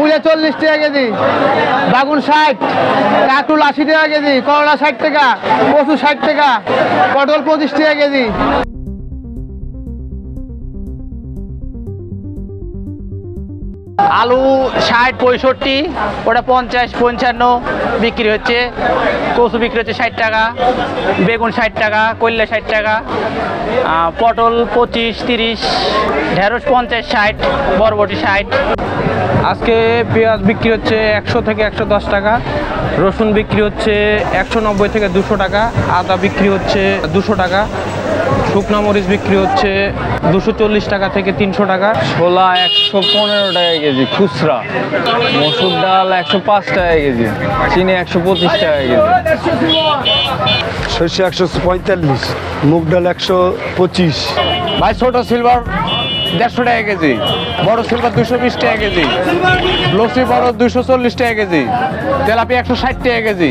মূলা 40 টাকা কেজি, বাগুন 60, কাটুল 80 টাকা কেজি, করলা 60 টাকা, কচু 60 টাকা, পটল 25 টাকা কেজি। আলু 60 65, ওটা 50 55 বিক্রি হচ্ছে। কচু বিক্রি হচ্ছে 60 টাকা, বেগুন 60 টাকা, কল্যা 60 টাকা, পটল 25 30, ঢেঁড়স 50 60, বরবটি 60। আজকে পেঁয়াজ বিক্রি হচ্ছে 100 থেকে 110 টাকা, রসুন বিক্রি হচ্ছে 190 থেকে 200 টাকা, আদা বিক্রি হচ্ছে 200 টাকা, শুকনো মরিচ বিক্রি হচ্ছে 240 টাকা থেকে 300 টাকা। ছোলা 115 টাকা কেজি খুচরা, মসুর ডাল 105 টাকা কেজি, চিনি 125 টাকা কেজি, সরষে 145, মুগ ডাল 125। ভাই ছোট সিলভার 150 টাকা কেজি, বড় সিলভার 220 টাকা কেজি, লস্যি বড় 240 টাকা কেজি, তেলাপিয়া 160 টাকা কেজি।